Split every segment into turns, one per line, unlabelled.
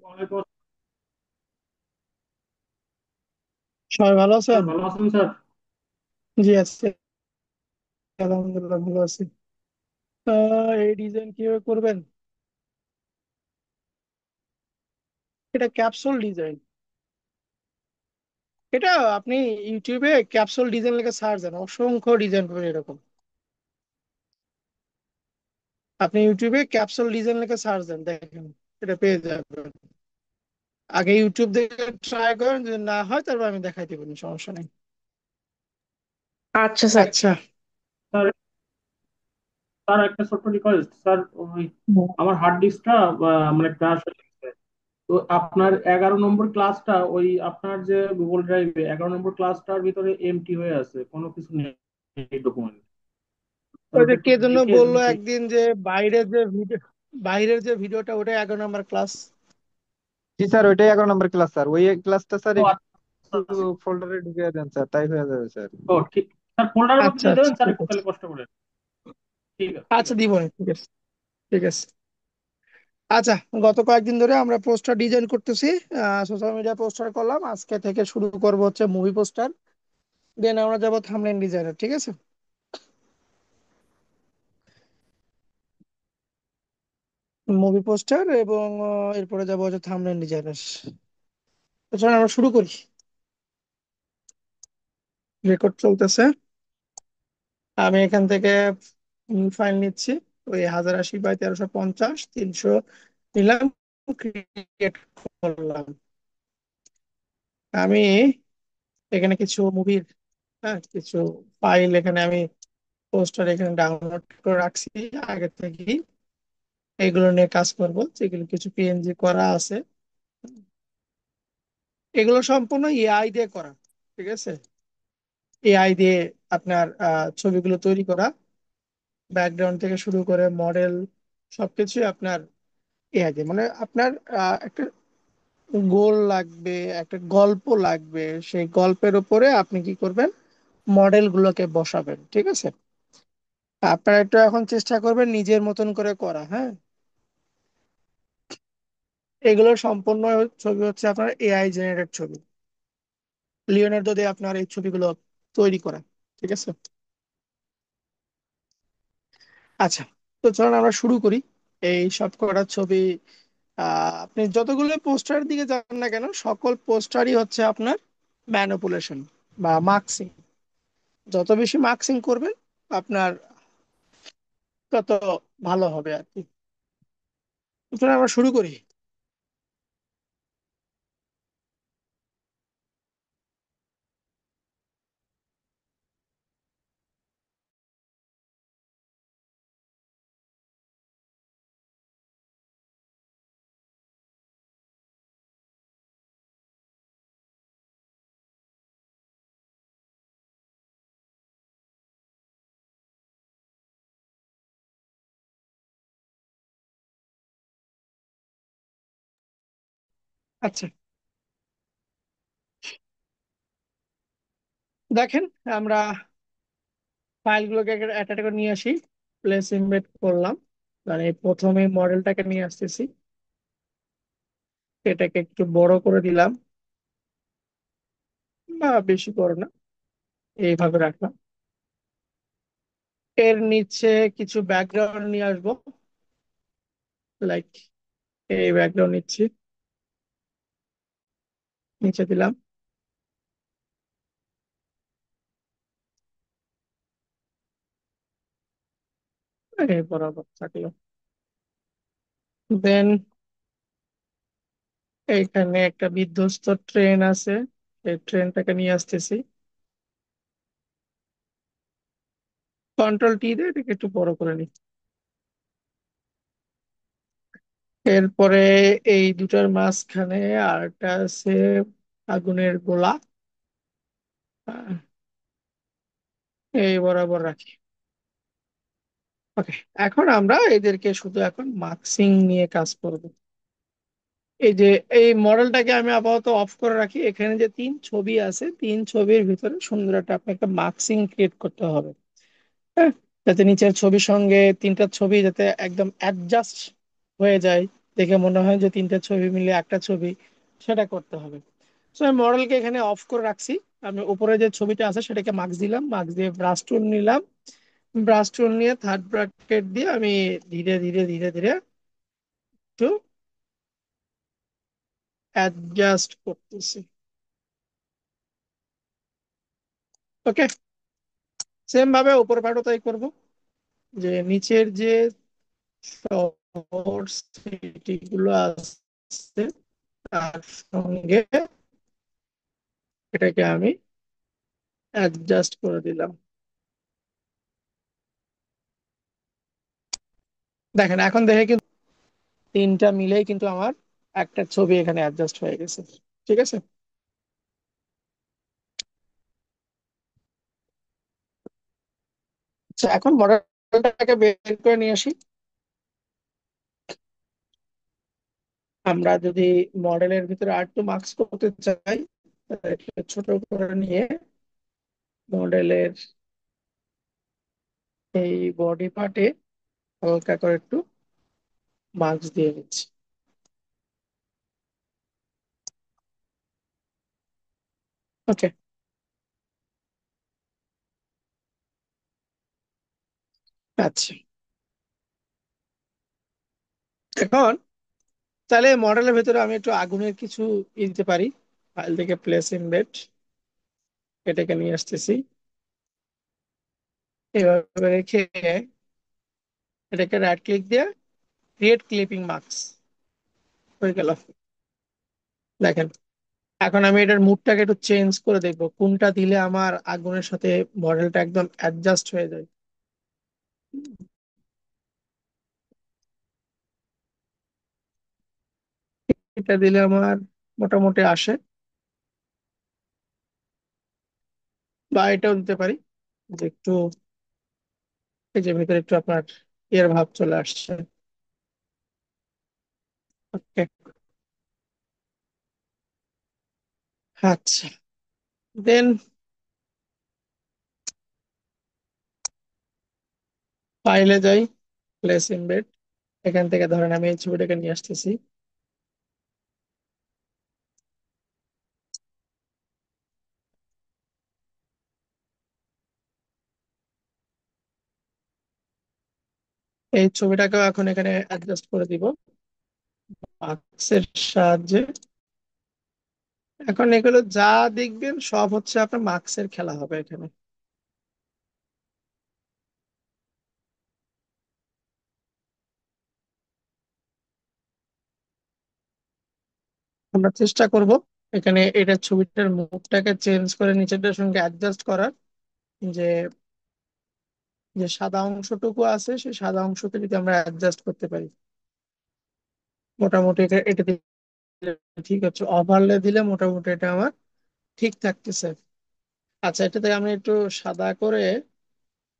ওয়ালাইকুম আসসালাম।
সবাই ভালো
স্যার
আছেন?
ভালো আছেন স্যার?
জি আছি, আলহামদুলিল্লাহ ভালো আছি। এই ডিজাইন কিভাবে করবেন? এটা ক্যাপসুল ডিজাইন। এটা আপনি ইউটিউবে ক্যাপসুল ডিজাইন লিখে সার্চ দেন, অসংখ্য ডিজাইন পাবেন এরকম। আপনি ইউটিউবে ক্যাপসুল ডিজাইন লিখে সার্চ দেন, দেখেন এটা পেয়ে যাবেন। আগে ইউটিউব দেখে ট্রাই করেন, যদি না হয় তারপর আমি দেখাই দিব, সমস্যা নেই।
আচ্ছা স্যার।
আচ্ছা।
স্যার, স্যার একটা ছোট্ট রিকোয়েস্ট স্যার। ওই
হুম।
আমার হার্ড ডিস্কটা মানে ক্র্যাশ হয়ে গেছে। তো আপনার 11 নম্বর ক্লাসটা, ওই আপনার যে গুগল ড্রাইভে 11 নম্বর ক্লাসটার ভিতরে এমটি হয়ে আছে, কোনো কিছু নেই ডকুমেন্ট। স্যার
ওই
ওটা
যে
একটু
কে জন্য
দেখে
বললো
যদি
একদিন যে বাইরের যে ভিডিওটা, ওটা 11 নম্বর ক্লাস।
জি স্যার, ওইটাই 11 নম্বর ক্লাস স্যার। ওই ক্লাসটা স্যার
ও
একটু
আচ্ছা আচ্ছা।
ফোল্ডারে ঢুকিয়ে দেন স্যার, তাই হয়ে যাবে স্যার।
ও ঠিক। স্যার ফোল্ডারের মধ্যে
আচ্ছা
দিয়ে
আচ্ছা,
দেবেন স্যার,
ঠিক
একটু
আছে।
তাহলে কষ্ট করে। ঠিক আছে ঠিক
আচ্ছা
আছে।
দিব না, ঠিক আছে। ঠিক আছে। আচ্ছা, গত কয়েকদিন ধরে আমরা পোস্টার ডিজাইন করতেছি, সোশ্যাল মিডিয়া পোস্টার করলাম, আজকে থেকে শুরু করব হচ্ছে মুভি পোস্টার। দেন আমরা যাব থাম্বনেল ডিজাইনার, ঠিক আছে? মুভি পোস্টার এবং এরপরে যাব হচ্ছে থাম্বনেল ডিজাইনার। তো চলুন আমরা শুরু করি। রেকর্ড চলতেছে। আমি এখান থেকে ফাইল নিচ্ছি, ওই 1080 বাই 1350 নিলাম, ক্রিয়েট করলাম। আমি এখানে কিছু মুভির, হ্যাঁ, কিছু ফাইল এখানে আমি পোস্টার এখানে ডাউনলোড করে রাখছি আগে থেকেই। এগুলো নিয়ে কাজ করব, যেগুলো কিছু পিএনজি করা আছে। এগুলো সম্পূর্ণ এআই দিয়ে করা, ঠিক আছে? এআই দিয়ে আপনার ছবিগুলো তৈরি করা, ব্যাকগ্রাউন্ড থেকে শুরু করে মডেল সবকিছু আপনার এআই দিয়ে। মানে আপনার একটা গোল লাগবে, একটা গল্প লাগবে, সেই গল্পের উপরে আপনি কি করবেন, মডেল গুলোকে বসাবেন, ঠিক আছে? আপনারা একটু এখন চেষ্টা করবেন নিজের মতন করে করা, হ্যাঁ। এগুলো সম্পূর্ণ ছবি হচ্ছে আপনার এআই জেনারেটেড ছবি, লিওনার্দো দিয়ে আপনার এই ছবিগুলো তৈরি করা, ঠিক আছে? আচ্ছা, তো চলুন আমরা শুরু করি। এই সব কটা ছবি, আপনি যতগুলো পোস্টার দিকে যান না কেন, সকল পোস্টারই হচ্ছে আপনার ম্যানিপুলেশন বা মার্কসিং। যত বেশি মার্কসিং করবেন আপনার তত ভালো হবে আর কি। তো চলুন আমরা শুরু করি। আচ্ছা, দেখেন, আমরা ফাইলগুলোকে একটা একটা করে নিয়ে আসি, প্লেস ইমবেড করলাম। মানে প্রথমে মডেলটাকে নিয়ে আসতেছি, এটাকে একটু বড় করে দিলাম, বা বেশি বড় না, এইভাবে রাখলাম। এর নিচে কিছু ব্যাকগ্রাউন্ড নিয়ে আসবো, লাইক এই ব্যাকগ্রাউন্ড নিচ্ছি, নিচে দিলাম, এই বরাবর থাকলো। দেন এইখানে একটা বিধ্বস্ত ট্রেন আছে, এই ট্রেনটাকে নিয়ে আসতেছি, কন্ট্রোল টি দিয়ে এটাকে একটু বড় করে নিই। এরপরে এই দুটার মাঝখানে আরেকটা আছে আগুনের গোলা, আহ, এই বরাবর রাখি। ওকে, এখন আমরা এদেরকে শুধু এখন মার্কসিং নিয়ে কাজ করব। এই যে এই মডেলটাকে আমি আপাতত অফ করে রাখি। এখানে যে তিন ছবি আছে, তিন ছবির ভিতরে সুন্দর একটা আপনাকে মার্কসিং ক্রিয়েট করতে হবে, হ্যাঁ, যাতে নিচের ছবির সঙ্গে তিনটা ছবি যাতে একদম অ্যাডজাস্ট হয়ে যায়, দেখে মনে হয় যে তিনটা ছবি মিলে একটা ছবি, সেটা করতে হবে। তো আমি মডেলকে এখানে অফ করে রাখছি। আমি উপরে যে ছবিটা আছে সেটাকে মার্কস দিলাম, মার্কস দিয়ে ব্রাশ টুল নিলাম। ব্রাশ টুল নিয়ে থার্ড ব্র্যাকেট দিয়ে আমি ধীরে ধীরে ধীরে ধীরে একটু অ্যাডজাস্ট করতেছি। ওকে, সেম ভাবে উপর পাটও তাই করব, যে নিচের যে শহর সিটি গুলো আছে তার সঙ্গে এটাকে আমি অ্যাডজাস্ট করে দিলাম। দেখেন এখন দেখে কিন্তু তিনটা মিলেই কিন্তু আমার একটা ছবি এখানে অ্যাডজাস্ট হয়ে গেছে। ঠিক আছে, আচ্ছা এখন মডেলটাকে বের করে নিয়ে আসি। আমরা যদি মডেলের ভিতরে আর একটু মার্কস করতে চাই, তাহলে এটাকে ছোট করে নিয়ে মডেলের এই বডি পার্টে হালকা করে একটু মার্কস দিয়ে নিচ্ছি। ওকে, আচ্ছা এখন তাহলে মডেলের ভেতরে আমি একটু আগুনের কিছু দিতে পারি। ফাইল থেকে প্লেস ইমবেড এটাকে নিয়ে আসতেছি, এভাবে রেখে এটাকে রাইট ক্লিক দিয়ে ক্রিয়েট ক্লিপিং মার্কস হয়ে গেল। দেখেন এখন আমি এটার মুডটাকে একটু চেঞ্জ করে দেখবো কোনটা দিলে আমার আগুনের সাথে মডেলটা একদম অ্যাডজাস্ট হয়ে যায়। এটা দিলে আমার মোটামুটি আসে, বা এটাও দিতে পারি যে একটু এই যে ভিতরে একটু আপনার এর ভাব চলে আসছে। ওকে, আচ্ছা দেন ফাইলে যাই, প্লেস ইমবেড, এখান থেকে ধরেন আমি এই ছবিটাকে নিয়ে আসতেছি। এই ছবিটাকেও এখন এখানে অ্যাডজাস্ট করে দিব মার্কসের সাহায্যে। এখন এগুলো যা দেখবেন সব হচ্ছে আপনার মার্কসের খেলা হবে এখানে। আমরা চেষ্টা করব এখানে এটা ছবিটার মুখটাকে চেঞ্জ করে নিচেরটার সঙ্গে অ্যাডজাস্ট করার, যে যে সাদা অংশটুকু আছে সেই সাদা অংশকে যদি আমরা অ্যাডজাস্ট করতে পারি মোটামুটি এটা দিলে ঠিক আছে। ওভারলে দিলে মোটামুটি এটা আমার ঠিক থাকতেছে। আচ্ছা এটাতে আমি একটু সাদা করে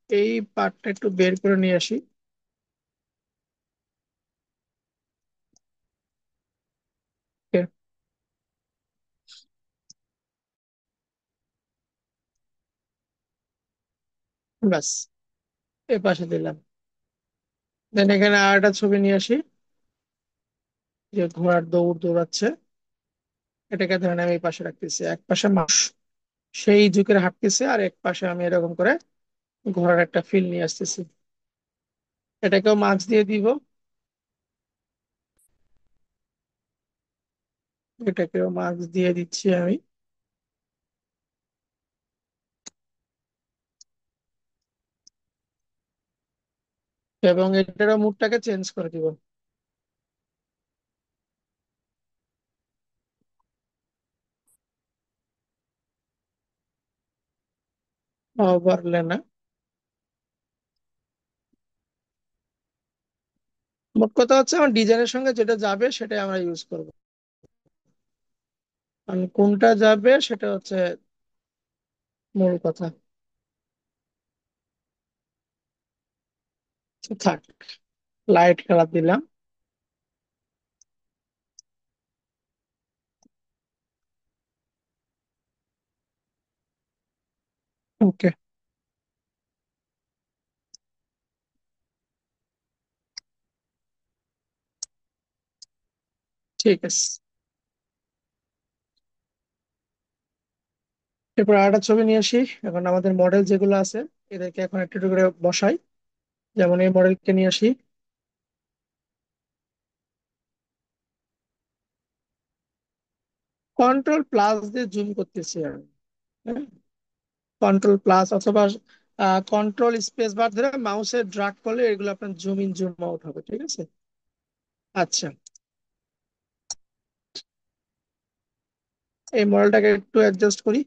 এই পার্টটা একটু বের করে নিয়ে আসি। এর- ব্যাস, এ পাশে দিলাম। দেন এখানে আর একটা ছবি নিয়ে আসি, যে ঘোড়ার দৌড় দৌড়াচ্ছে, এটাকে ধরেন আমি এই পাশে রাখতেছি। এক পাশে মানুষ সেই ঝুঁকে হাঁটতেছে, আর এক পাশে আমি এরকম করে ঘোড়ার একটা ফিল নিয়ে আসতেছি। এটাকেও মার্কস দিয়ে দিব, এটাকেও মার্কস দিয়ে দিচ্ছি আমি, এবং এটারও মুডটাকে চেঞ্জ করে দিব। ওভারলে না, মোট কথা হচ্ছে আমার ডিজাইনের সঙ্গে যেটা যাবে সেটাই আমরা ইউজ করব। মানে কোনটা যাবে সেটা হচ্ছে মূল কথা। তো থাক, লাইট কালার দিলাম। ওকে, ঠিক আছে। এরপর আরেকটা ছবি নিয়ে আসি। এখন আমাদের মডেল যেগুলো আছে এদেরকে এখন একটু একটু করে বসাই। যেমন এই মডেলকে নিয়ে আসি, কন্ট্রোল প্লাস দিয়ে জুম করতেছি আমি। হ্যাঁ, কন্ট্রোল প্লাস অথবা কন্ট্রোল স্পেস বার ধরে মাউসে ড্রাগ করলে এগুলো আপনার জুম ইন জুম আউট হবে। ঠিক আছে। আচ্ছা, এই মডেলটাকে একটু অ্যাডজাস্ট করি,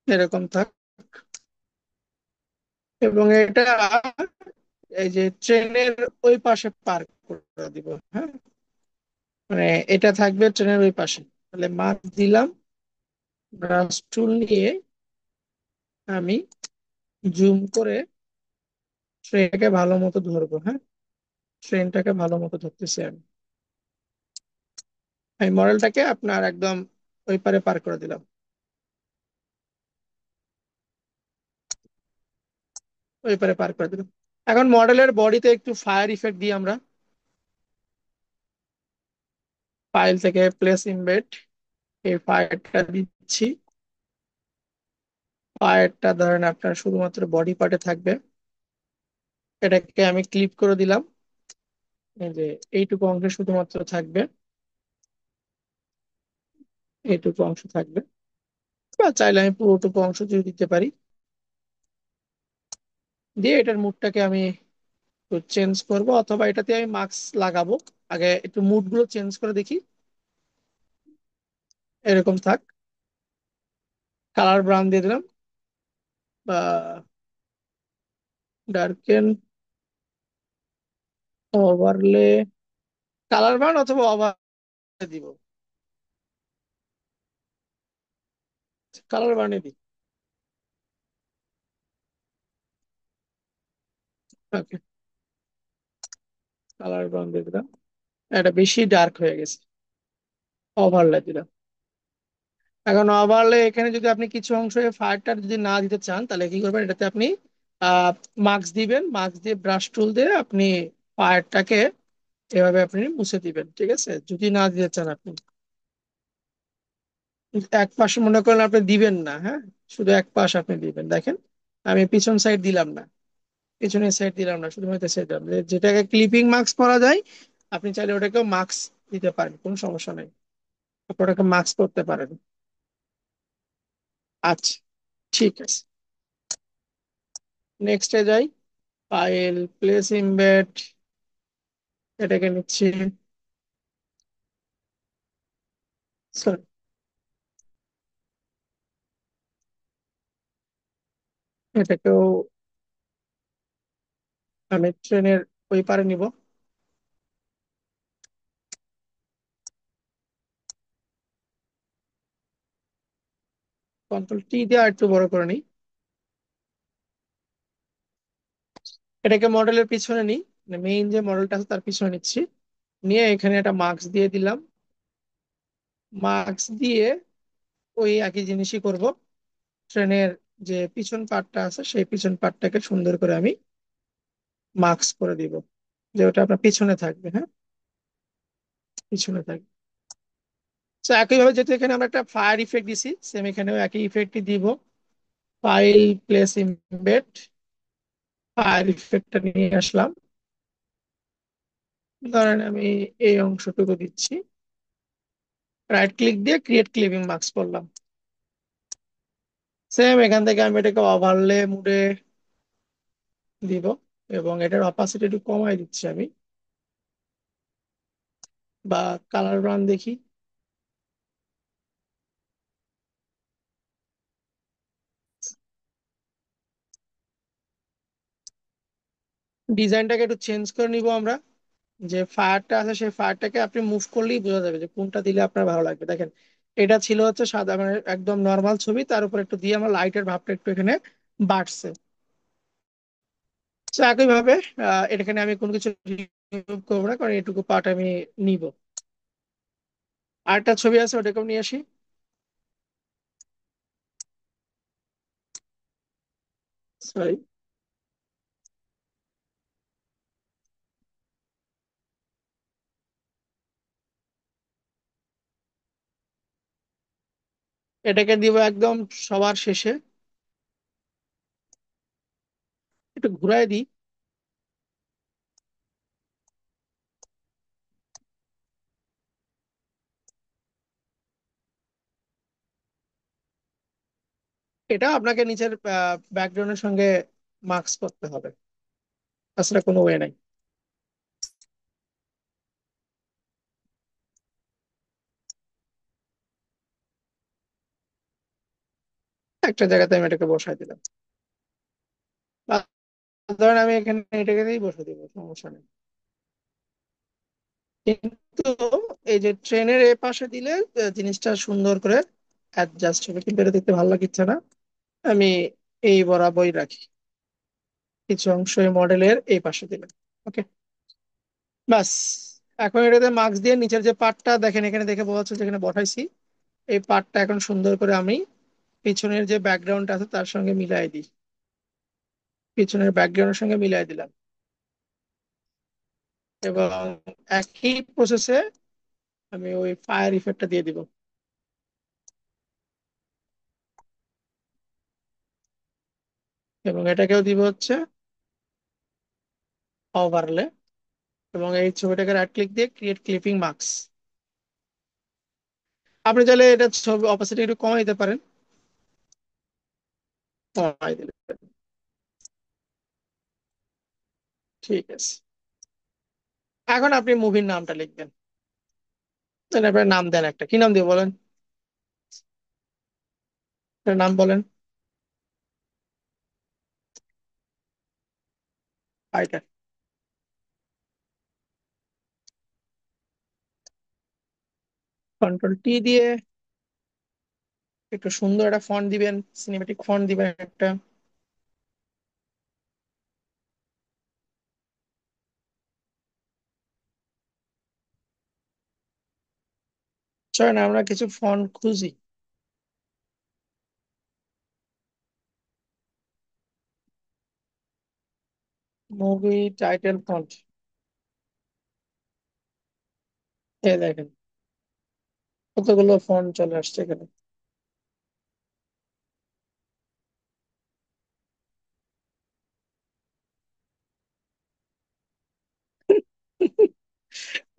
এরকম থাক। এবং এটা এই যে ট্রেনের ওই পাশে পার্ক করে দিব। হ্যাঁ, মানে এটা থাকবে ট্রেনের ওই পাশে। তাহলে মার্ক দিলাম, ব্রাশ টুল নিয়ে আমি জুম করে ট্রেনটাকে ভালো মতো ধরবো। হ্যাঁ, ট্রেনটাকে ভালো মতো ধরতেছি আমি। এই মডেলটাকে আপনার একদম ওই পারে পার করে দিলাম, ওই পারে পার করে দিলাম। এখন মডেলের বডিতে একটু ফায়ার ইফেক্ট দিই আমরা। ফাইল থেকে প্লেস ইমবেড, এই ফায়ারটা দিচ্ছি। ফায়ারটা ধরেন আপনার শুধুমাত্র বডি পার্টে থাকবে। এটাকে আমি ক্লিপ করে দিলাম, এই যে এইটুকু অংশ শুধুমাত্র থাকবে, এইটুকু অংশ থাকবে। বা চাইলে আমি পুরোটুকু অংশ জুড়ে দিতে পারি। দিয়ে এটার মুডটাকে আমি চেঞ্জ করব, অথবা এটাতে আমি মাস্ক লাগাবো। আগে একটু মুড গুলো চেঞ্জ করে দেখি। এরকম থাক। কালার ব্রাউন দিয়ে দিলাম, বা ডার্কেন, ওভারলে, কালার ব্রাউন অথবা ওভার দিব। কালার ব্রাউনে দিই। ওকে, কালার ব্রাউন দিয়ে দিলাম। এটা বেশি ডার্ক হয়ে গেছে, ওভারলে দিলাম। এখন ওভারলে এখানে যদি আপনি কিছু অংশ ফায়ারটা যদি না দিতে চান তাহলে কি করবেন, এটাতে আপনি মাস্ক দিবেন, মাস্ক দিয়ে ব্রাশ টুল দিয়ে আপনি ফায়ারটাকে এভাবে আপনি মুছে দিবেন। ঠিক আছে, যদি না দিতে চান আপনি। এক পাশে মনে করেন আপনি দিবেন না, হ্যাঁ, শুধু এক পাশ আপনি দিবেন। দেখেন, আমি পিছন সাইড দিলাম না, পিছনের সাইড দিলাম না, শুধুমাত্র সাইড দিলাম। যেটাকে ক্লিপিং মাস্ক করা যায়, আপনি চাইলে ওটাকেও মাস্ক দিতে পারেন, কোনো সমস্যা নেই। আপনি ওটাকে মাস্ক করতে পারেন। আচ্ছা, ঠিক আছে। নেক্সটে যাই। ফাইল, প্লেস ইমবেড, এটাকে নিচ্ছি। সরি, এটাকেও আমি ট্রেনের ওই পারে নিব। কন্ট্রোল টি দিয়ে আর একটু বড় করে নিই। এটাকে মডেলের পিছনে নিই, মেইন যে মডেলটা আছে তার পিছনে নিচ্ছি। নিয়ে এখানে একটা মার্কস দিয়ে দিলাম। মার্কস দিয়ে ওই একই জিনিসই করব। ট্রেনের যে পিছন পার্টটা আছে সেই পিছন পার্টটাকে সুন্দর করে আমি মার্কস করে দিব, যে ওটা আপনার পিছনে থাকবে। হ্যাঁ, পিছনে থাকবে। তো একইভাবে যেহেতু এখানে আমরা একটা ফায়ার ইফেক্ট দিছি, সেম এখানেও একই ইফেক্টই দিব। ফাইল, প্লেস ইমবেড, ফায়ার ইফেক্টটা নিয়ে আসলাম। ধরেন আমি এই অংশটুকু দিচ্ছি, রাইট ক্লিক দিয়ে ক্রিয়েট ক্লিপিং মার্কস করলাম। সেম এখান থেকে আমি এটাকে ওভারলে মুডে দিব, এবং এটার অপাসিটি একটু কমাই দিচ্ছি আমি। বা কালার ব্রাউন দেখি। ডিজাইনটাকে একটু চেঞ্জ করে নিব আমরা। যে ফায়ারটা আছে সেই ফায়ারটাকে আপনি মুভ করলেই বোঝা যাবে যে কোনটা দিলে আপনার ভালো লাগবে। দেখেন, এটা ছিল হচ্ছে সাদা, মানে একদম নর্মাল ছবি, তার উপর একটু দিয়ে আমার লাইটের ভাবটা একটু এখানে বাড়ছে। তো একইভাবে এখানে আমি কোনো কিছু রিমুভ করবো না, কারণ এটুকু পার্ট আমি নিব। আরেকটা ছবি আছে, ওটাকেও নিয়ে আসি। সরি, এটাকে দিব একদম সবার শেষে। একটু ঘুরাই দিই। এটা আপনাকে নিচের ব্যাকগ্রাউন্ডের সঙ্গে মার্কস করতে হবে, তাছাড়া কোনো ওয়ে নাই। একটা জায়গাতে আমি এটাকে বসাই দিলাম। আর ধরেন আমি এখানে এটাকে দিয়েই বসে দিব, সমস্যা নেই। কিন্তু এই যে ট্রেনের এ পাশে দিলে জিনিসটা সুন্দর করে অ্যাডজাস্ট হবে, কিন্তু এটা দেখতে ভালো লাগছে না। আমি এই বরাবরই রাখি, কিছু অংশ এই মডেলের এই পাশে দিলাম। ওকে, বাস। এখন এটাতে মার্কস দিয়ে নিচের যে পার্টটা দেখেন, এখানে দেখে বোঝা যাচ্ছে যেখানে বসাইছি, এই পার্টটা এখন সুন্দর করে আমি পিছনের যে ব্যাকগ্রাউন্ড আছে তার সঙ্গে মিলাই দিই। পিছনের ব্যাকগ্রাউন্ডের সঙ্গে মিলাই দিলাম, এবং একই প্রসেসে আমি ওই ফায়ার ইফেক্টটা দিয়ে দিব, এবং এটাকেও দিব হচ্ছে ওভারলে। এবং এই ছবিটাকে রাইট ক্লিক দিয়ে ক্রিয়েট ক্লিপিং মার্কস। আপনি চাইলে এটা ছবি অপাসিটি একটু কমাই দিতে পারেন, কমাই দিলে ঠিক আছে। এখন আপনি মুভির নামটা লিখবেন। তাহলে আপনার নাম দেন, একটা কি নাম দিয়ে বলেন, একটা নাম বলেন। ফাইটার। কন্ট্রোল টি দিয়ে একটু সুন্দর একটা ফন্ট দিবেন, সিনেমেটিক ফন্ট দিবেন একটা। চলেন আমরা কিছু ফন্ট খুঁজি। মুভি টাইটেল ফন্ট, এই দেখেন কতগুলো ফন্ট চলে আসছে এখানে।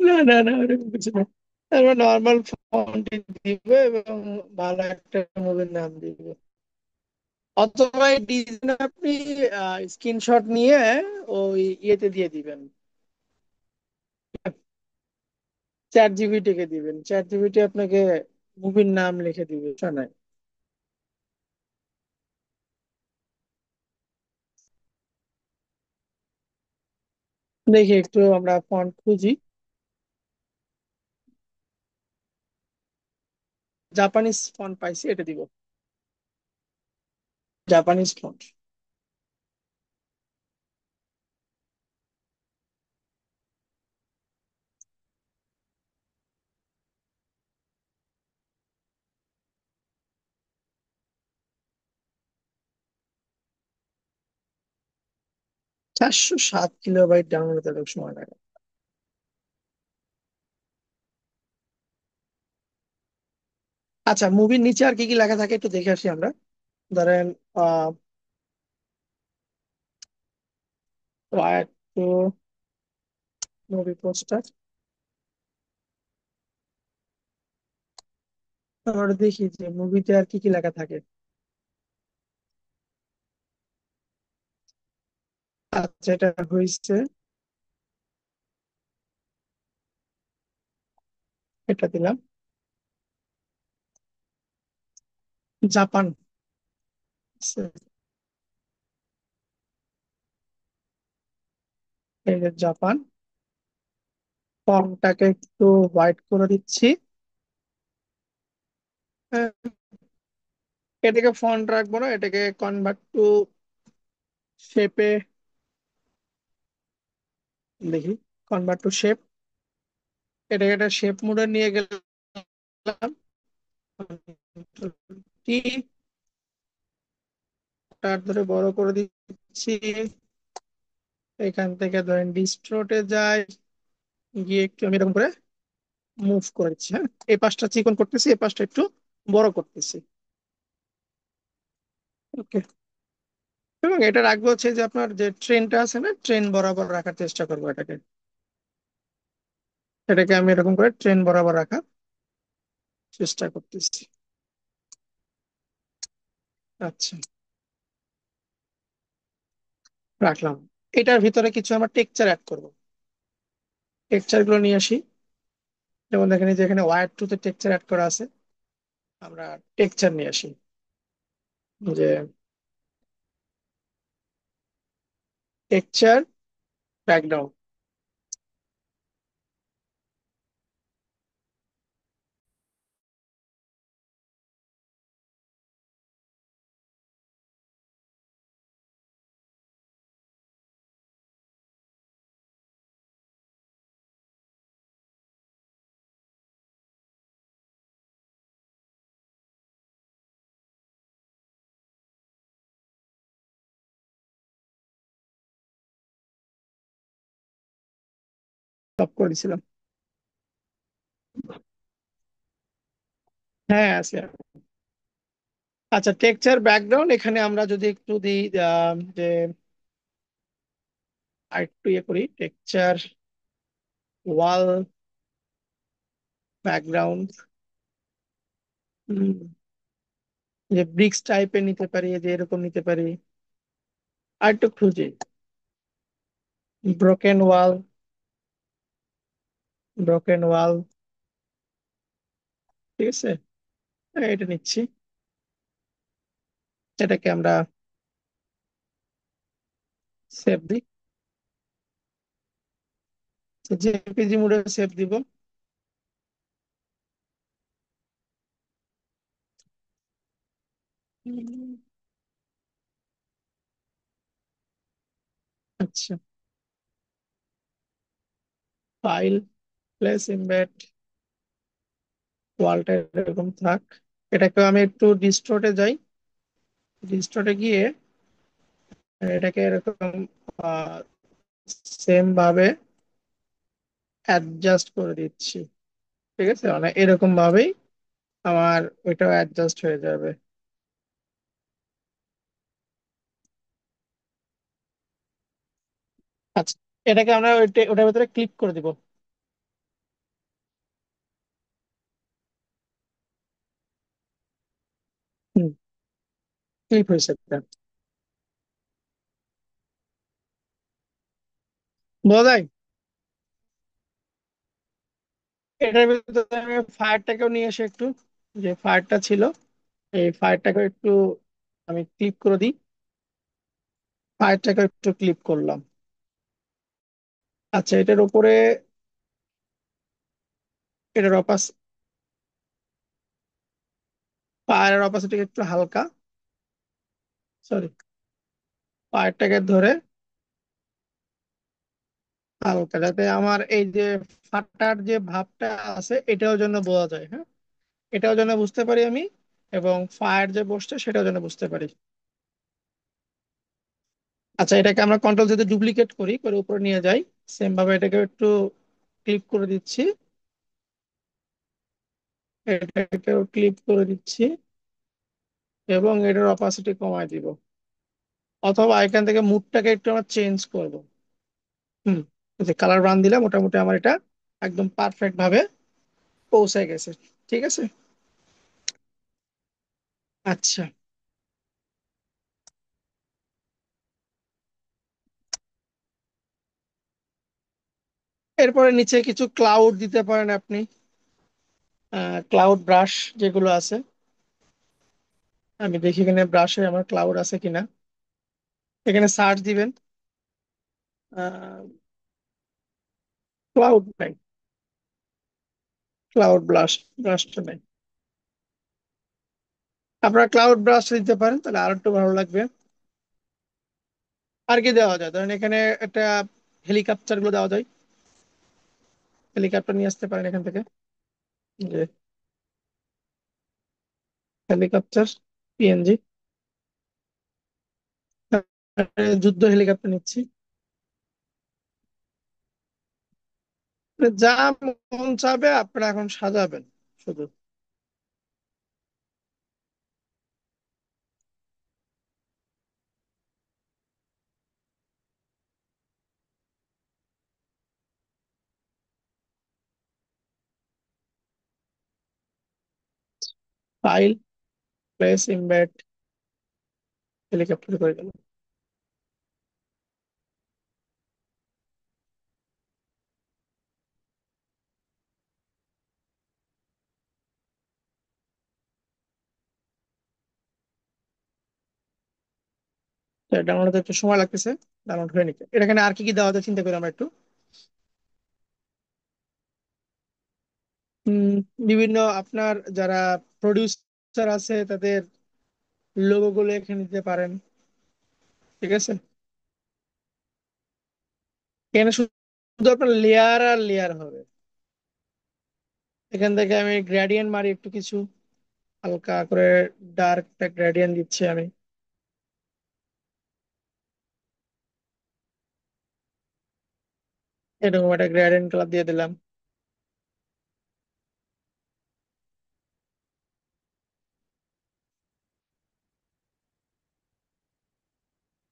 না না না, ওরকম কিছু না। তারপর নর্মাল ফন্ট দিবে এবং ভালো একটা মুভির নাম দিবে। অথবা এই ডিজাইন আপনি স্ক্রিনশট নিয়ে ওই ইয়েতে দিয়ে দিবেন, চ্যাট জিপিটি দিবেন। চ্যাট জিপিটি আপনাকে মুভির নাম লিখে দিবে, সমস্যা নাই। দেখি একটু আমরা ফন্ট খুঁজি। জাপানিজ ফন্ট পাইছি, এটা দিব, জাপানিজ ফন্ট। 407 কিলোবাইট ডাউনলোড করতে অনেক সময় লাগে। আচ্ছা, মুভির নিচে আর কি কি লেখা থাকে একটু দেখে আসি আমরা। ধরেন আহ টু মুভি পোস্টার। আমরা দেখি যে মুভিতে আর কি কি লেখা থাকে। আচ্ছা, এটা হয়েছে, এটা দিলাম। জাপান, এই যে জাপান। ফন্টটাকে একটু হোয়াইট করে দিচ্ছি। হ্যাঁ, এটাকে ফন্ট রাখবো না, এটাকে কনভার্ট টু শেপে, দেখি, কনভার্ট টু শেপ। এটাকে একটা শেপ মোডে নিয়ে গেলাম। টি, তার ধরে বড় করে দিচ্ছি। এখান থেকে ধরেন ডিস্ট্রোটে যাই, গিয়ে একটু আমি এরকম করে মুভ করে দিচ্ছি। হ্যাঁ, এই পাশটা চিকন করতেছি, এই পাশটা একটু বড় করতেছি। ওকে। এবং এটা রাখবো হচ্ছে যে আপনার যে ট্রেনটা আছে না, ট্রেন বরাবর রাখার চেষ্টা করবো এটাকে। এটাকে আমি এরকম করে ট্রেন বরাবর রাখার চেষ্টা করতেছি। আচ্ছা, রাখলাম। এটার ভিতরে কিছু আমরা টেক্সচার অ্যাড করবো। টেক্সচার গুলো নিয়ে আসি। যেমন দেখেন এই যে এখানে ওয়ার টু তে টেক্সচার অ্যাড করা আছে। আমরা টেক্সচার নিয়ে আসি, যে টেক্সচার ব্যাকগ্রাউন্ড। সব করে দিছিলাম। হ্যাঁ, আছে। আচ্ছা, টেক্সচার ব্যাকগ্রাউন্ড এখানে আমরা যদি একটু দিই, যে আরেকটু ইয়ে করি, টেক্সচার ওয়াল ব্যাকগ্রাউন্ড, যে ব্রিক্স টাইপের নিতে পারি, যে এরকম নিতে পারি। আর একটু খুঁজি, ব্রোকেন ওয়াল, ব্রোকেন ওয়াল। ঠিক আছে, এটা নিচ্ছি। এটাকে আমরা সেভ দিই, জেপিজি মোডে সেভ দিব। উম, আচ্ছা, ফাইল, প্লেস ইমবেড, ওয়ালটা এরকম থাক। এটাকে আমি একটু ডিস্টর্টে যাই। ডিস্টর্টে গিয়ে এটাকে এরকম সেম ভাবে অ্যাডজাস্ট করে দিচ্ছি। ঠিক আছে, মানে এরকম ভাবেই আমার ওইটাও অ্যাডজাস্ট হয়ে যাবে। আচ্ছা, এটাকে আমরা ওটার ভিতরে ক্লিক করে দিব। হুম, ক্লিক হয়েছে এটা। বোঝা যায়। এটার ভিতরে আমি ফায়ারটাকেও নিয়ে এসে একটু, যে ফায়ারটা ছিল এই ফায়ারটাকে একটু আমি ক্লিক করে দিই। ফায়ারটাকে একটু ক্লিক করলাম। আচ্ছা, এটার উপরে এটার ফায়ারের অপাসিটি একটু হালকা, সরি, ফায়ারটাকে ধরে হালকা, যাতে আমার এই যে ফাটার যে ভাবটা আছে এটাও যেন বোঝা যায়। হ্যাঁ, এটাও যেন বুঝতে পারি আমি, এবং ফায়ার যে বসছে সেটাও যেন বুঝতে পারি। আচ্ছা, এটাকে আমরা কন্ট্রোল যদি ডুপ্লিকেট করি, করে উপরে নিয়ে যাই, সেম ভাবে এটাকে একটু ক্লিক করে দিচ্ছি। এটাকেও ক্লিক করে দিচ্ছি, এবং এটার অপাসিটি কমায় দিব। অথবা এখান থেকে মুডটাকে একটু আমরা চেঞ্জ করব। হুম, এই যে কালার বান দিলে মোটামুটি আমার এটা একদম পারফেক্ট ভাবে পৌঁছে গেছে। ঠিক আছে। আচ্ছা, এরপরে নিচে কিছু ক্লাউড দিতে পারেন আপনি। ক্লাউড ব্রাশ যেগুলো আছে, আমি দেখি এখানে ব্রাশে আমার ক্লাউড আছে কিনা। এখানে সার্চ দিবেন। ক্লাউড নাই, ক্লাউড ব্রাশটা নাই। আপনারা ক্লাউড ব্রাশ দিতে পারেন, তাহলে আরো একটু ভালো লাগবে। আর কি দেওয়া যায়, ধরেন এখানে একটা হেলিকপ্টার গুলো দেওয়া যায়। হেলিকপ্টার নিয়ে আসতে পারেন এখান থেকে, যে হেলিকপ্টার, পিএনজি, যুদ্ধ হেলিকপ্টার নিচ্ছি। মানে যা মন চাবে আপনারা এখন সাজাবেন শুধু। ফাইল, প্লেস ইমবেড, হেলিকপ্টার করে গেল। ডাউনলোড হতে একটু সময় লাগতেছে, ডাউনলোড হয়ে নিতে। এটা এখানে আর কি কি দেওয়া যায় চিন্তা করি আমরা একটু। উম, বিভিন্ন আপনার যারা প্রডিউসার আছে তাদের লোগো গুলো এখানে দিতে পারেন। ঠিক আছে, এখানে শুধু আপনার লেয়ার আর লেয়ার হবে। এখান থেকে আমি গ্রেডিয়েন্ট মারি একটু কিছু, হালকা করে ডার্ক একটা গ্রেডিয়েন্ট দিচ্ছি আমি। এরকম একটা গ্রেডিয়েন্ট কালার দিয়ে দিলাম।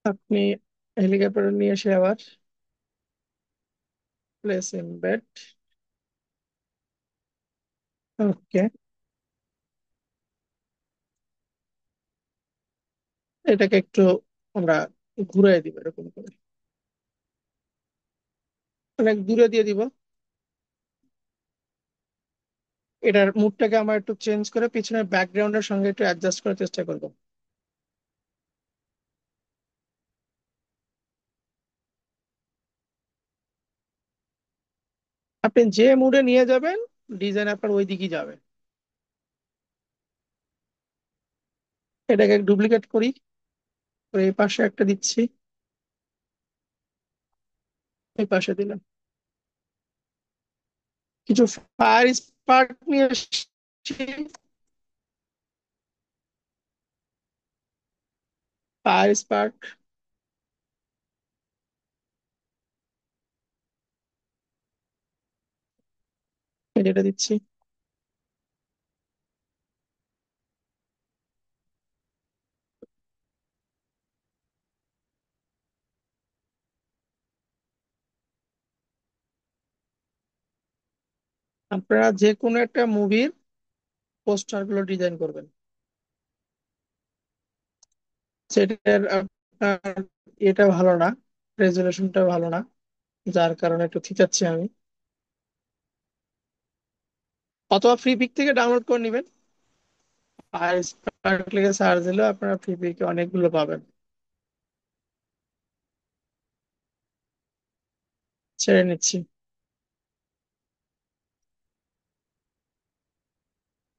আপনি হেলিকপ্টার নিয়ে এসে আবার প্লেস এমবেড। ওকে, এটাকে একটু আমরা ঘুরাই দিব এরকম করে, অনেক দূরে দিয়ে দিব। এটার মুডটাকে আমরা একটু চেঞ্জ করে পিছনের ব্যাকগ্রাউন্ডের সঙ্গে একটু অ্যাডজাস্ট করার চেষ্টা করব। আপনি যে মুডে নিয়ে যাবেন ডিজাইন আপনার ওই দিকেই যাবে। এটাকে ডুপ্লিকেট করি, করে এই পাশে একটা দিচ্ছি, এই পাশে দিলাম। কিছু ফায়ার স্পার্ক নিয়ে এসেছি, ফায়ার স্পার্ক যেটা দিচ্ছি। আপনারা যে কোনো একটা মুভির পোস্টার গুলো ডিজাইন করবেন, সেটার আপনার এটা ভালো না, রেজুলেশনটা ভালো না, যার কারণে একটু থিতাচ্ছি আমি। অথবা ফ্রি পিক থেকে ডাউনলোড করে নেবেন, আর স্পার্ক লিখে সার্চ দিলেও আপনারা ফ্রি পিকে অনেকগুলো পাবেন। ছেড়ে নিচ্ছি।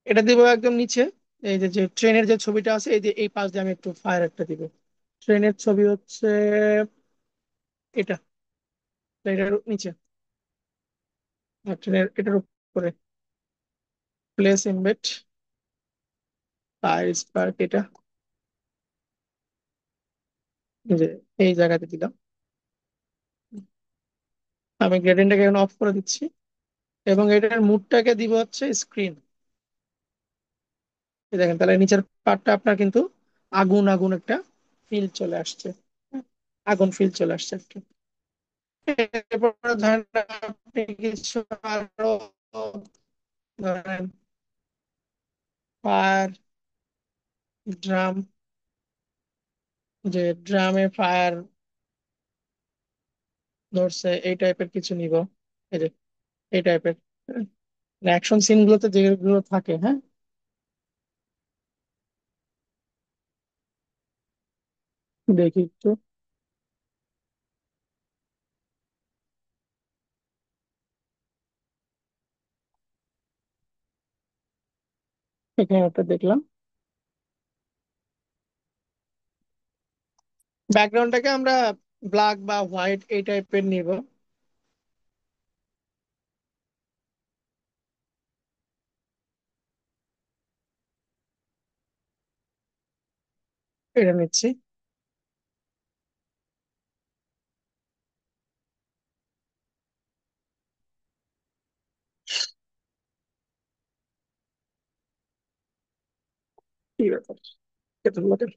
এটা দিব একদম নিচে। এই যে যে ট্রেনের যে ছবিটা আছে, এই যে এই পাশ দিয়ে আমি একটু ফায়ার একটা দিব। ট্রেনের ছবি হচ্ছে এটা, এটার নিচে, আর ট্রেনের এটার উপরে প্লেস ইমবেড ফায়ার স্পার্ক এটা, এই যে এই জায়গাতে দিলাম। আমি গ্রেডিয়েন্টটাকে এখন অফ করে দিচ্ছি, এবং এটার মুডটাকে দিব হচ্ছে স্ক্রিন। দেখেন তাহলে নিচের পার্টটা আপনার কিন্তু আগুন আগুন একটা ফিল চলে আসছে। আগুন ফিল চলে আসছে একটা। এরপরে ধরেন আপনি কিছু আরো ধরেন ফায়ার ড্রাম, যে ড্রামে ফায়ার ধরছে এই টাইপের কিছু নিব। এই যে এই টাইপের অ্যাকশন সিন গুলোতে যেগুলো থাকে, হ্যাঁ। দেখি একটু, এখানে একটা দেখলাম। ব্যাকগ্রাউন্ডটাকে আমরা ব্ল্যাক বা হোয়াইট এই টাইপের নিব। এটা নিচ্ছি। কি ব্যাপার, এতগুলো কেন?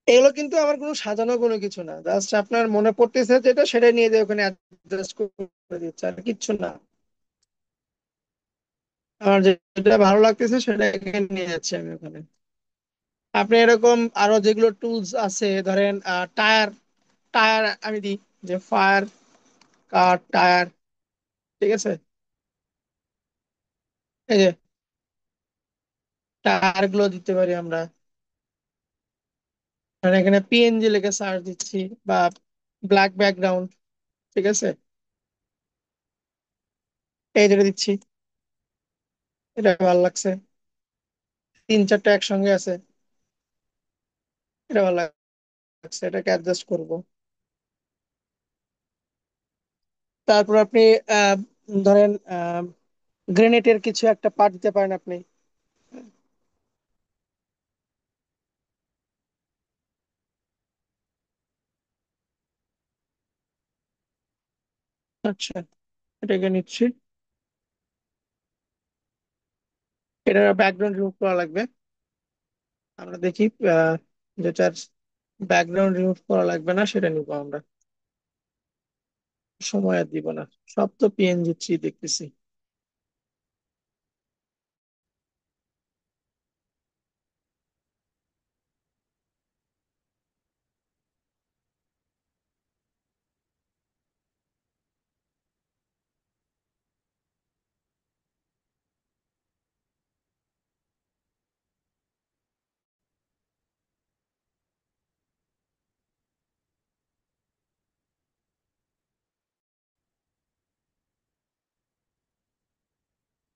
এগুলো কিন্তু আমার কোনো সাজানো কোনো কিছু না, জাস্ট আপনার মনে পড়তেছে যেটা সেটা নিয়ে যে ওখানে অ্যাডজাস্ট করে দিচ্ছে, আর কিচ্ছু না। আমার যেটা ভালো লাগতেছে সেটাকে নিয়ে যাচ্ছি আমি ওখানে। আপনি এরকম আরো যেগুলো টুলস আছে, ধরেন টায়ার, টায়ার আমি দিই, যে ফায়ার, কার, টায়ার, ঠিক আছে, এই যে টায়ার গুলো দিতে পারি আমরা। আর এখানে পিএনজি লিখে সার্চ দিচ্ছি, বা ব্ল্যাক ব্যাকগ্রাউন্ড, ঠিক আছে, এই যেটা দিচ্ছি, এটা ভালো লাগছে, তিন চারটা একসঙ্গে আছে, এটা ভালো লাগছে, এটাকে অ্যাডজাস্ট করব। তারপর আপনি আহ, ধরেন গ্রেনেডের কিছু একটা পার্ট দিতে পারেন আপনি। আচ্ছা, এটাকে নিচ্ছি, এটা ব্যাকগ্রাউন্ড রিমুভ করা লাগবে। আমরা দেখি যেটার ব্যাকগ্রাউন্ড রিমুভ করা লাগবে না সেটা নিবো আমরা, সময় আর দিব না, সব তো পিএনজি থ্রি দেখতেছি।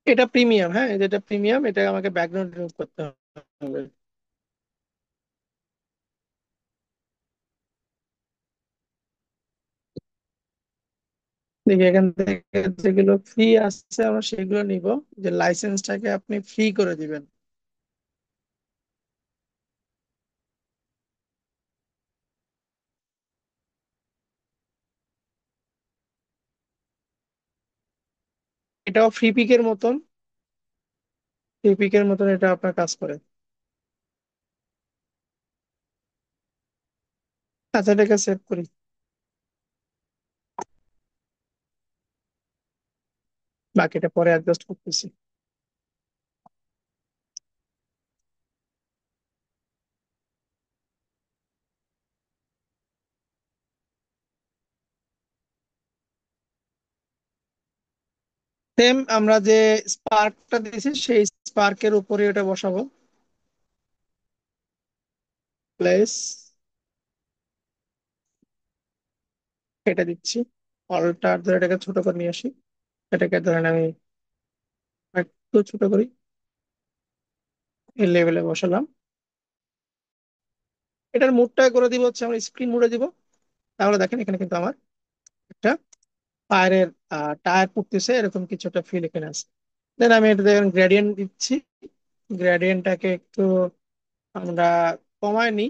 এটা প্রিমিয়াম, হ্যাঁ, যেটা প্রিমিয়াম, এটা আমাকে ব্যাকগ্রাউন্ড রিমুভ করতে হবে। দেখি এখান থেকে যেগুলো ফ্রি আসছে আমরা সেগুলো নিব, যে লাইসেন্সটাকে আপনি ফ্রি করে দিবেন। এটাও ফ্রি পিকের মতন, ফ্রি পিকের মতন এটা আপনার কাজ করে। আচ্ছা, এটাকে সেভ করি। বাকিটা পরে অ্যাডজাস্ট করতেছি। সেম আমরা যে স্পার্কটা দিয়েছি সেই স্পার্কের উপরে এটা বসাবো, প্লেস, এটা দিচ্ছি, অল্টার ধরে এটাকে ছোট করে নিয়ে আসি, এটাকে ধরেন আমি একটু ছোট করি, এই লেভেলে বসালাম। এটার মুডটা করে দিব হচ্ছে আমরা স্ক্রিন মুডে দিব। তাহলে দেখেন এখানে কিন্তু আমার একটা টায়ারের টায়ার পড়তেছে এরকম কিছু একটা ফিল এখানে আছে। দেন আমি এটা দেখেন গ্রেডিয়েন্ট দিচ্ছি, গ্রেডিয়েন্টটাকে একটু আমরা কমায় নিই,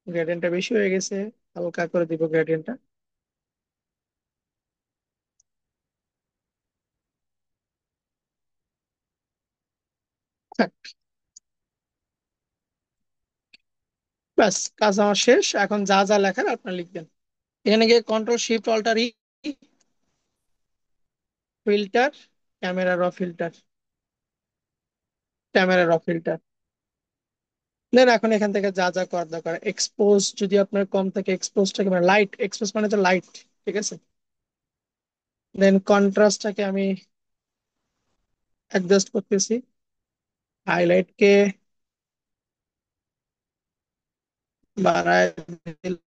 গ্রেডিয়েন্টটা বেশি হয়ে গেছে, হালকা করে দিব গ্রেডিয়েন্টটা। ব্যাস, কাজ আমার শেষ। এখন যা যা লেখার আপনার লিখবেন। এখানে গিয়ে কন্ট্রোল শিফট অল্টার ই, ফিল্টার, ক্যামেরা র ফিল্টার, ক্যামেরা র ফিল্টার। দেন এখন এখান থেকে যা যা করার দরকার, এক্সপোজ যদি আপনার কম থাকে এক্সপোজটাকে, মানে লাইট এক্সপোজ মানে তো লাইট, ঠিক আছে। দেন কন্ট্রাস্টটাকে আমি অ্যাডজাস্ট করতেছি, হাইলাইট কে বাড়ায়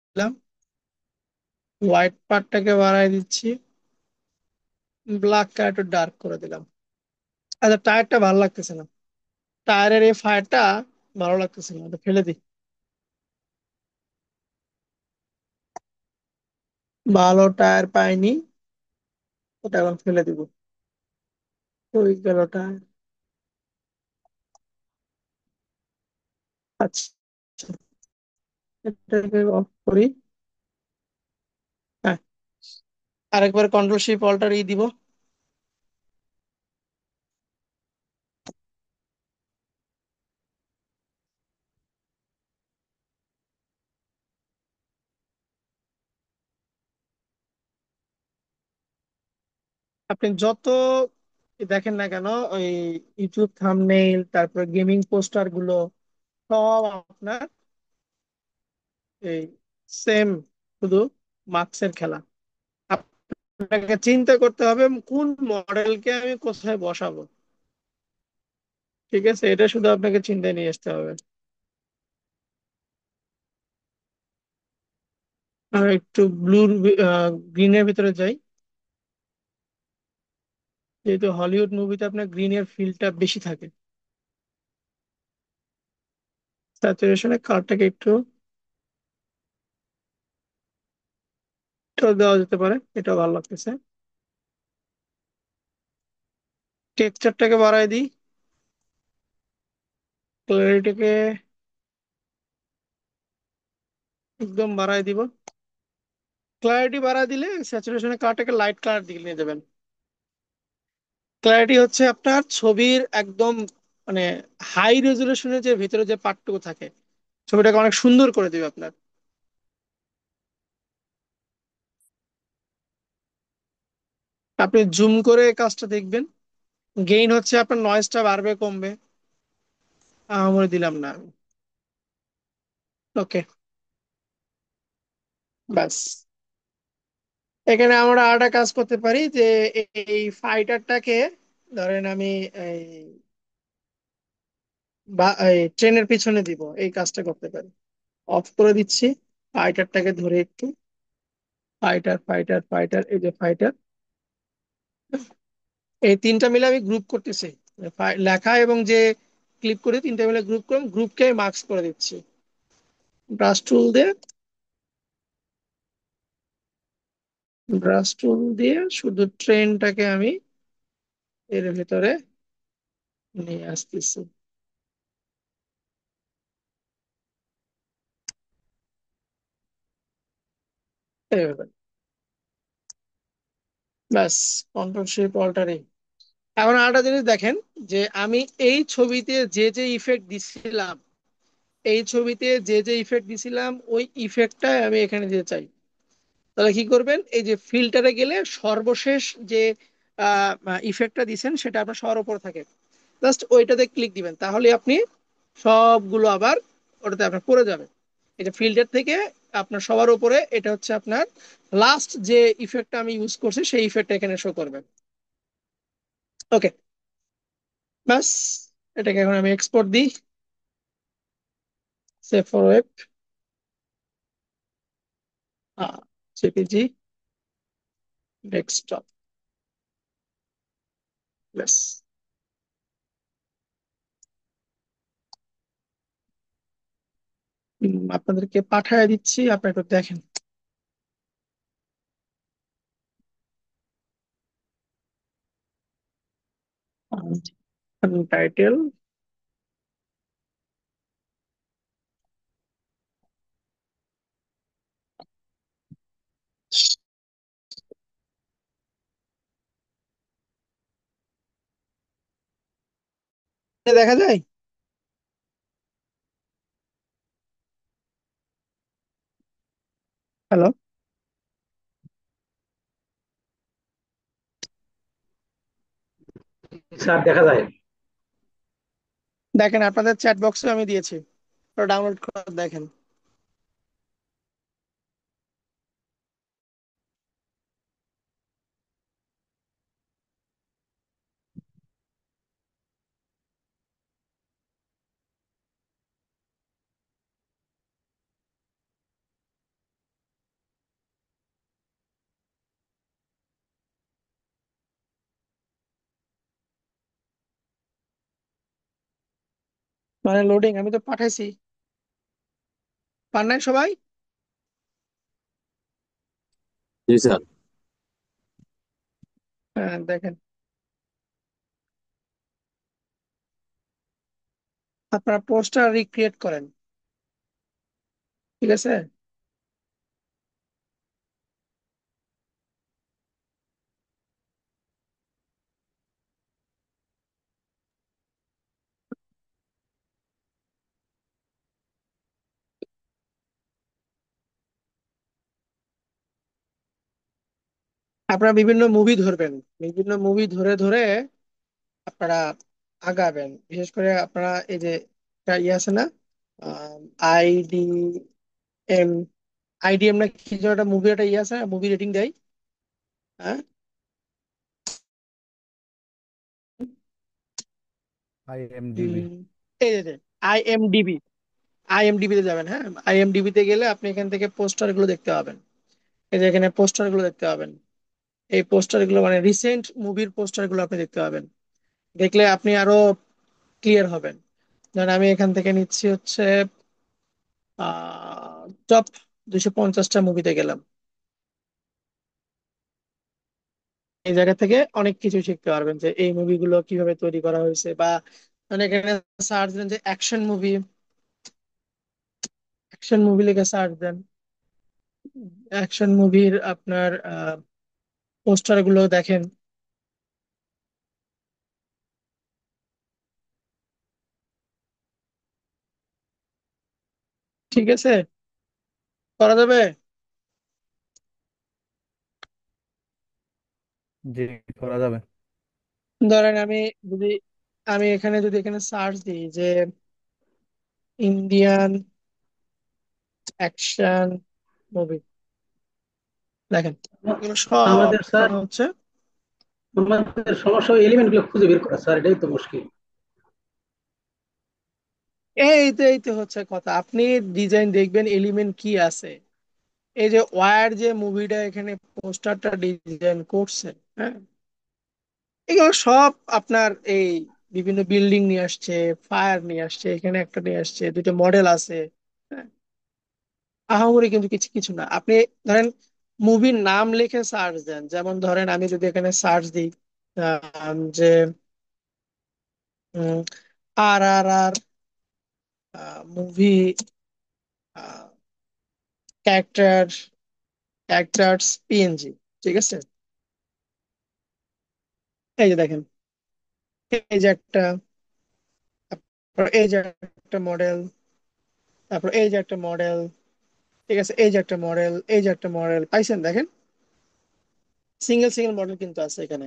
দিলাম, হোয়াইট পার্টটাকে বাড়ায় দিচ্ছি, ব্ল্যাকটা একটু ডার্ক করে দিলাম। আচ্ছা, টায়ারটা ভালো লাগতেছে না, টায়ারের এই ফায়ারটা ভালো লাগতেছে না, ওটা ফেলে দিই। ভালো টায়ার পাইনি, ওটা এখন ফেলে দিব। ওই গেল টায়ার। আচ্ছা, এটাকে অফ করি। হ্যাঁ, আরেকবার কন্ট্রোল শিফট অল্টার ই দিব। আপনি যত দেখেন না কেন, ওই ইউটিউব থাম্বনেইল, তারপর গেমিং পোস্টার গুলো সব আপনার এই সেম, শুধু মার্কসের খেলা। আপনাকে চিন্তা করতে হবে কোন মডেলকে আমি কোথায় বসাবো। ঠিক আছে, এটা শুধু আপনাকে চিন্তায় নিয়ে আসতে হবে। আর একটু ব্লুর গ্রিনের ভিতরে যাই। যেহেতু হলিউড মুভিতে আপনার গ্রিনের ফিলটা বেশি থাকে। স্যাচুরেশনের কালারটাকে একটু একটু দেওয়া যেতে পারে, এটা ভালো লাগতেছে। টেক্সচারটাকে বাড়ায় দিই, ক্লারিটিকে একদম বাড়ায় দিব। ক্লারিটি বাড়ায় দিলে স্যাচুরেশনের কালারটাকে লাইট কালার দিকে নিয়ে যাবেন। ক্লারিটি হচ্ছে আপনার ছবির একদম মানে হাই রেজলিউশনের যে ভিতরে যে পার্টটুকু থাকে, ছবিটাকে অনেক সুন্দর করে দিবে আপনার। আপনি জুম করে এই কাজটা দেখবেন। গেইন হচ্ছে আপনার নয়েজটা বাড়বে কমবে, আহামরি দিলাম না আমি। ওকে, বাস। এখানে আমরা আরেকটা কাজ করতে পারি যে এই ফাইটারটাকে ধরেন আমি এই এই ট্রেনের পিছনে দিব, এই কাজটা করতে পারি। অফ করে দিচ্ছি, ফাইটারটাকে ধরে একটু, ফাইটার ফাইটার ফাইটার, এই যে ফাইটার, এই তিনটা মিলে আমি গ্রুপ করতেছি। লেখা এবং যে ক্লিক করে তিনটা মিলে গ্রুপ করে গ্রুপকে মার্কস করে দিচ্ছি ব্রাশ টুল দিয়ে। ব্রাশ টুল দিয়ে শুধু ট্রেনটাকে আমি এর ভিতরে নিয়ে আসতেছি। এইভাবে ব্যাস, কন্ট্রোল শিপ অল্টারিং। এখন আরেকটা জিনিস দেখেন, যে আমি এই ছবিতে যে যে ইফেক্ট দিছিলাম, এই ছবিতে যে যে ইফেক্ট দিছিলাম ওই ইফেক্টটাই আমি এখানে দিতে চাই। তাহলে কি করবেন, এই যে ফিল্টারে গেলে সর্বশেষ যে ইফেক্টটা দিছেন সেটা আপনার সবার উপর থাকে, জাস্ট ওইটাতে ক্লিক দিবেন, তাহলে আপনি সবগুলো আবার ওটাতে আপনার পড়ে যাবে। এটা ফিল্টার থেকে আপনার সবার উপরে, এটা হচ্ছে আপনার লাস্ট যে ইফেক্টটা আমি ইউজ করছি সেই ইফেক্টটা এখানে শো করবে। ওকে, বাস। এটাকে এখন আমি এক্সপোর্ট দিই, save for web, JPG, desktop, ব্যাস। আপনাদেরকে পাঠায় দিচ্ছি, আপনারা একটু দেখেন। টাইটেল, দেখা যায়। হ্যালো,
স্যার দেখা যায়।
দেখেন আপনাদের চ্যাট বক্সে আমি দিয়েছি, ডাউনলোড করে দেখেন। মানে লোডিং আমি তো পাঠাইছি, পান নাই সবাই?
জি স্যার।
হ্যাঁ দেখেন, আপনারা পোস্টার রিক্রিয়েট করেন। ঠিক আছে, আপনারা বিভিন্ন মুভি ধরবেন, বিভিন্ন মুভি ধরে ধরে আপনারা আগাবেন। বিশেষ করে আপনারা এই যে একটা ইয়ে আছে না, আইডি এম, আইডিএম না কি যেন একটা মুভি, একটা ইয়ে আছে না, মুভি রেটিং দেয়। হ্যাঁ,
IMDb।
উম, এই যে আইএমডিবি, আইএমডিবি তে যাবেন। হ্যাঁ, আইএমডিবি তে গেলে আপনি এখান থেকে পোস্টার গুলো দেখতে পাবেন। এই যে এখানে পোস্টার গুলো দেখতে পাবেন। এই পোস্টার গুলো মানে রিসেন্ট মুভির পোস্টার গুলো আপনি দেখতে পাবেন। দেখলে আপনি আরো ক্লিয়ার হবেন। ধরেন আমি এখান থেকে নিচ্ছি হচ্ছে টপ 250টা মুভিতে গেলাম। এই জায়গা থেকে অনেক কিছু শিখতে পারবেন যে এই মুভিগুলো কিভাবে তৈরি করা হয়েছে, বা মানে এখানে সার্চ দেন যে অ্যাকশন মুভি, অ্যাকশন মুভি লিখে সার্চ দেন। অ্যাকশন মুভির আপনার পোস্টার গুলো দেখেন। ঠিক আছে, করা যাবে।
জি, করা যাবে।
ধরেন যদি আমি এখানে সার্চ দিই যে ইন্ডিয়ান অ্যাকশন মুভি, দেখেন এগুলো সব
আমাদের স্যার,
মনে হচ্ছে।
আমাদের সমস্যা এলিমেন্ট গুলো খুঁজে বের করা স্যার, এটাই তো মুশকিল।
এই তো হচ্ছে কথা, আপনি ডিজাইন দেখবেন এলিমেন্ট কি আছে। এই যে ওয়ার যে মুভিটা এখানে পোস্টারটা ডিজাইন করছে, হ্যাঁ, এগুলো সব আপনার এই বিভিন্ন বিল্ডিং নিয়ে আসছে, ফায়ার নিয়ে আসছে, এখানে একটা নিয়ে আসছে, দুটো মডেল আছে। হ্যাঁ, আহামরি কিন্তু কিছু কিছু না। আপনি ধরেন মুভির নাম লিখে সার্চ দেন, যেমন ধরেন আমি যদি এখানে সার্চ দিই যে RRR movie character, characters PNG, ঠিক আছে। এই যে দেখেন, এই যে একটা, তারপর এই যে একটা মডেল, তারপর এই যে একটা মডেল, ঠিক আছে, এই যে একটা মডেল, এই যে একটা মডেল পাইছেন, দেখেন সিঙ্গেল সিঙ্গেল মডেল কিন্তু আছে এখানে।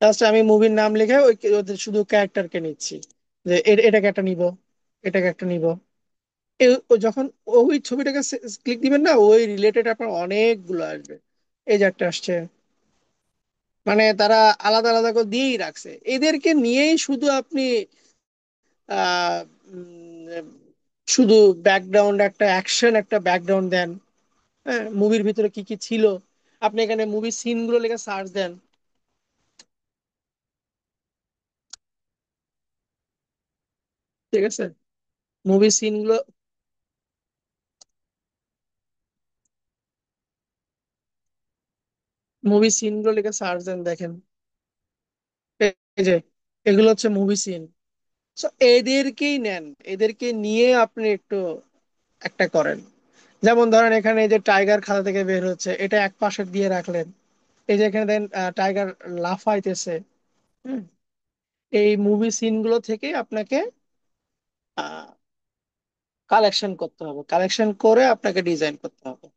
জাস্ট আমি মুভির নাম লিখে ওই ওদের শুধু ক্যারেক্টারকে নিচ্ছি, যে এটাকে একটা নিব, এটাকে একটা নিব। ও যখন ওই ছবিটাকে ক্লিক দিবেন না, ওই রিলেটেড আপনার অনেকগুলো আসবে। এই যে একটা আসছে, মানে তারা আলাদা আলাদা করে দিয়েই রাখছে। এদেরকে নিয়েই শুধু আপনি আহ উম, শুধু ব্যাকগ্রাউন্ড, একটা অ্যাকশন, একটা ব্যাকগ্রাউন্ড দেন। হ্যাঁ, মুভির ভিতরে কি কি ছিল, আপনি এখানে মুভি সিন গুলো লেখা সার্চ দেন। ঠিক আছে, মুভি সিন গুলো, মুভি সিন গুলো লেখা সার্চ দেন, দেখেন এই যে এগুলো হচ্ছে মুভি সিন। সো এদেরকেই নেন, এদেরকে নিয়ে আপনি একটু একটা করেন। যেমন ধরেন এখানে এই যে টাইগার খাতা থেকে বের হচ্ছে, এটা এক পাশে দিয়ে রাখলেন। এই যে এখানে দেন টাইগার লাফাইতেছে। হুম, এই মুভি সিন গুলো থেকে আপনাকে কালেকশন করতে হবে, কালেকশন করে আপনাকে ডিজাইন করতে হবে।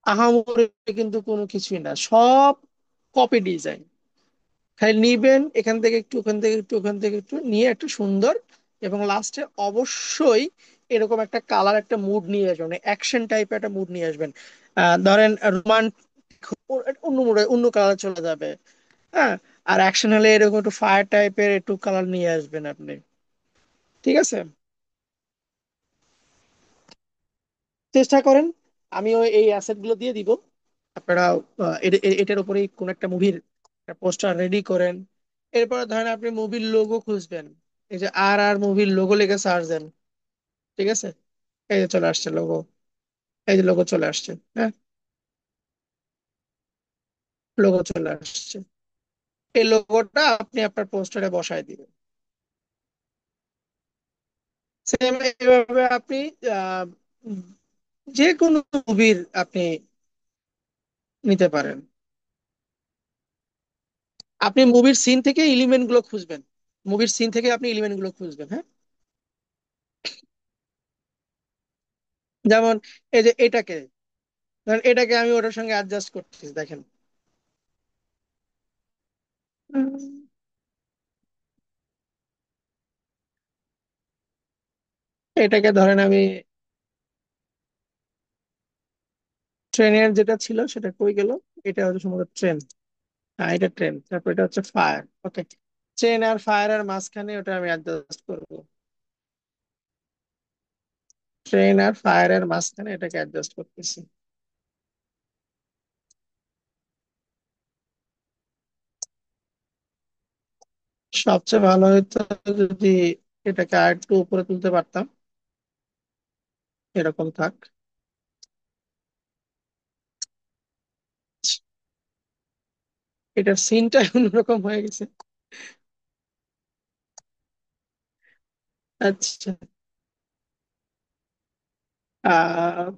আহামরি কিন্তু কোনো কিছুই না, সব কপি ডিজাইন। খালি নিবেন এখান থেকে একটু, ওখান থেকে একটু, ওখান থেকে একটু নিয়ে একটা সুন্দর, এবং লাস্টে অবশ্যই এরকম একটা কালার, একটা মুড নিয়ে আসবেন, অ্যাকশন টাইপের একটা মুড নিয়ে আসবেন। ধরেন রোমান্টিক, অন্য মুডে অন্য কালার চলে যাবে। হ্যাঁ, আর অ্যাকশন হলে এরকম একটু ফায়ার টাইপের একটু কালার নিয়ে আসবেন আপনি। ঠিক আছে, চেষ্টা করেন। আমিও এই অ্যাসেট গুলো দিয়ে দিব। আপনারা এটার উপরেই কোন একটা মুভির পোস্টার রেডি করেন। এরপর ধরেন আপনি মুভির লোগো খুঁজবেন, এই যে RR মুভির লোগো লিখে সার্চ দেন। ঠিক আছে, এই যে চলে আসছে লোগো, এই যে লোগো চলে আসছে। হ্যাঁ, লোগো চলে আসছে। এই লোগোটা আপনি আপনার পোস্টারে বসায় দিবেন। সেম এভাবে আপনি আহ, যে কোনো মুভির আপনি নিতে পারেন। আপনি মুভির সিন থেকে এলিমেন্ট গুলো খুঁজবেন, মুভির সিন থেকে আপনি এলিমেন্ট গুলো খুঁজবেন। হ্যাঁ, যেমন এই যে এটাকে, ধরেন এটাকে আমি ওটার সঙ্গে অ্যাডজাস্ট করতেছি, দেখেন উম, এটাকে ধরেন আমি ট্রেনের যেটা ছিল সেটা কই গেল, এটা হচ্ছে সম্ভবত ট্রেন। হ্যাঁ, এটা ট্রেন, তারপর এটা হচ্ছে ফায়ার। ওকে, ট্রেন আর ফায়ারের মাঝখানে ওটা আমি অ্যাডজাস্ট করবো। ট্রেন আর ফায়ারের মাঝখানে এটাকে অ্যাডজাস্ট করতেছি। সবচেয়ে ভালো হতো যদি এটাকে আর একটু উপরে তুলতে পারতাম। এরকম থাক। এটার সিনটা অন্যরকম হয়ে গেছে। আচ্ছা, আহ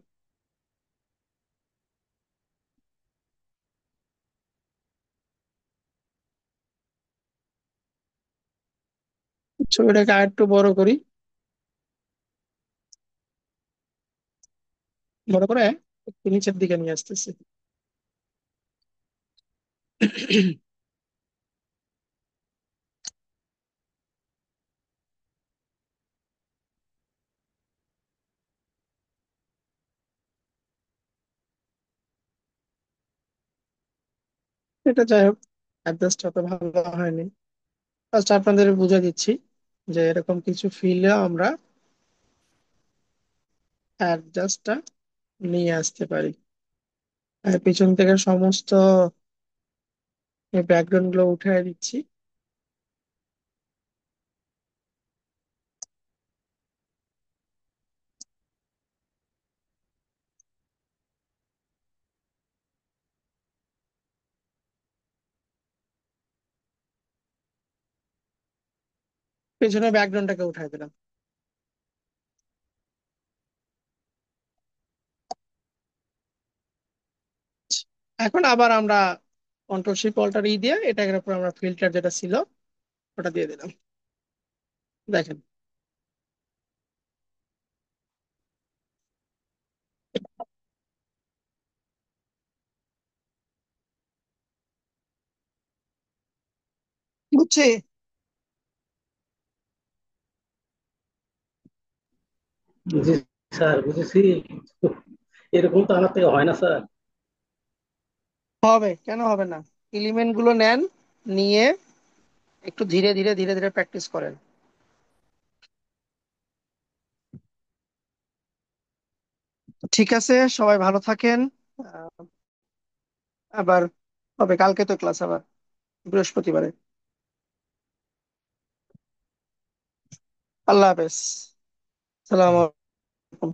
ছবিটাকে আর একটু বড় করি। বড় করে একটু নিচের দিকে নিয়ে আসতেছি। এটা যাই হোক, অ্যাডজাস্ট অত ভালো হয়নি। ফার্স্ট আপনাদের বুঝে দিচ্ছি যে এরকম কিছু ফিলে আমরা অ্যাডজাস্টটা নিয়ে আসতে পারি। আর পিছন থেকে সমস্ত ব্যাকগ্রাউন্ড গুলো উঠে দিচ্ছি। পেছনে ব্যাকগ্রাউন্ডটাকে উঠাই দিলাম। এখন আবার আমরা কন্ট্রোল শিফট অল্টার ই দিয়ে এটার উপর আমরা ফিল্টার যেটা ছিল ওটা দিয়ে দিলাম। দেখেন, বুঝছি।
জি স্যার, বুঝেছি। এরকম তো আমার থেকে হয় না স্যার।
হবে, কেন হবে না? এলিমেন্ট গুলো নেন, নিয়ে একটু ধীরে ধীরে ধীরে ধীরে প্র্যাকটিস করেন। ঠিক আছে, সবাই ভালো থাকেন। আহ, আবার হবে, কালকে তো ক্লাস আবার, বৃহস্পতিবারে। আল্লাহ হাফেজ। সালাম আলাইকুম।